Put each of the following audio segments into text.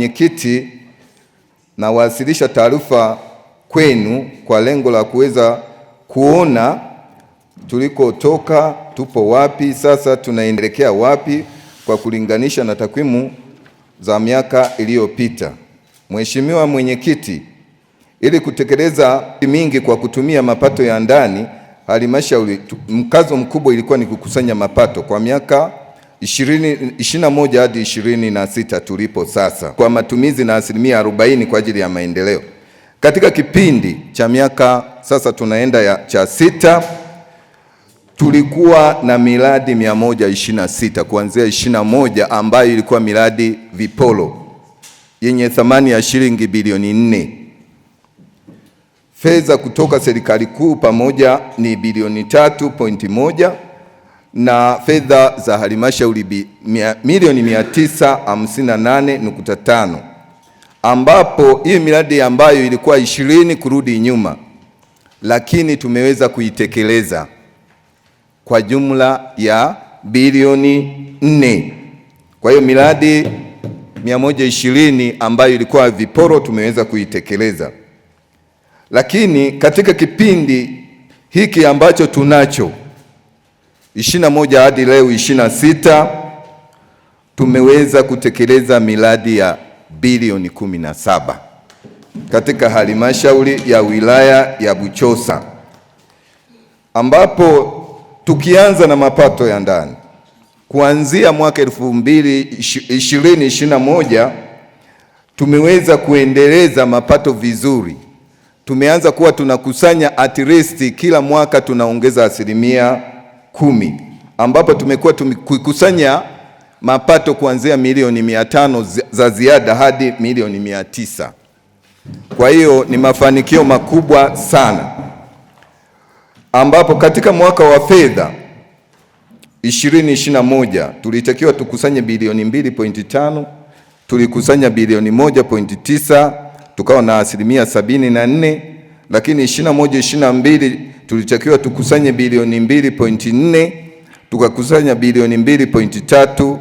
Mwenyekiti, nawasilisha taarifa kwenu kwa lengo la kuweza kuona tulikotoka, tupo wapi sasa, tunaendelea wapi kwa kulinganisha na takwimu za miaka iliyopita. Mheshimiwa Mwenyekiti, ili kutekeleza mingi kwa kutumia mapato ya ndani, halmashauri mkazo mkubwa ilikuwa ni kukusanya mapato kwa miaka 21 hadi 26 tulipo sasa, kwa matumizi na 40% kwa ajili ya maendeleo. Katika kipindi cha miaka sasa tunaenda cha 6, tulikuwa na miradi 126 kuanzia 21 ambayo ilikuwa miradi vipolo yenye thamani ya shilingi bilioni 4. Fedha kutoka serikali kuu pamoja ni bilioni 3.1 na fedha za halmashauri milioni 958.5, ambapo hii miradi ambayo ilikuwa 20 kurudi nyuma, lakini tumeweza kuitekeleza kwa jumla ya bilioni 4. Kwa hiyo miradi 120 ambayo ilikuwa viporo tumeweza kuitekeleza. Lakini katika kipindi hiki ambacho tunacho 21 hadi leo 26, tumeweza kutekeleza miradi ya bilioni 17 katika halmashauri ya wilaya ya Buchosa, ambapo tukianza na mapato ya ndani kuanzia mwaka 2020-2021 tumeweza kuendeleza mapato vizuri. Tumeanza kuwa tunakusanya at least kila mwaka tunaongeza 10%, ambapo tumekuwa tukikusanya mapato kuanzia milioni 500 za ziada hadi milioni 900. Kwa hiyo ni mafanikio makubwa sana, ambapo katika mwaka wa fedha 2021 tulitakiwa tukusanye bilioni 2.5, tulikusanya bilioni 1.9, tukawa na 74%. Lakini 21-22 tulitakiwa tukusanye bilioni 2.4, tukakusanya bilioni 2.3,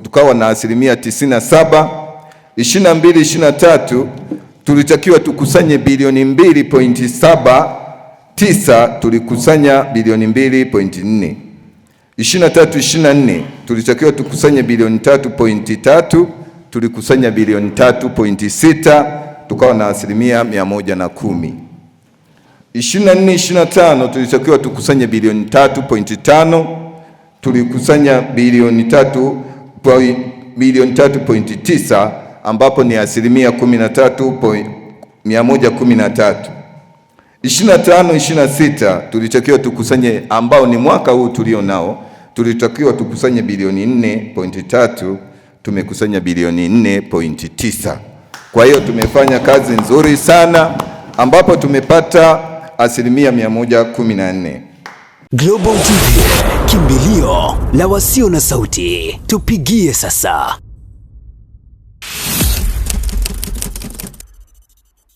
tukawa na 97%. 22-23 tulitakiwa tukusanye bilioni 2.79, tulikusanya bilioni 2.4. 23-24 tulitakiwa tukusanye bilioni 3.3, tulikusanya bilioni 3.6, tukawa na 110%. 24-25 tulitakiwa tukusanye bilioni 3.5, tulikusanya bilioni 3.9, ambapo ni 13.113. 25-26 tulitakiwa tukusanye, ambao ni mwaka huu tulio nao, tulitakiwa tukusanye bilioni 4.3, tumekusanya bilioni 4.9. Kwa hiyo tumefanya kazi nzuri sana, ambapo tumepata 114%. Global TV, kimbilio la wasio na sauti. Tupigie sasa.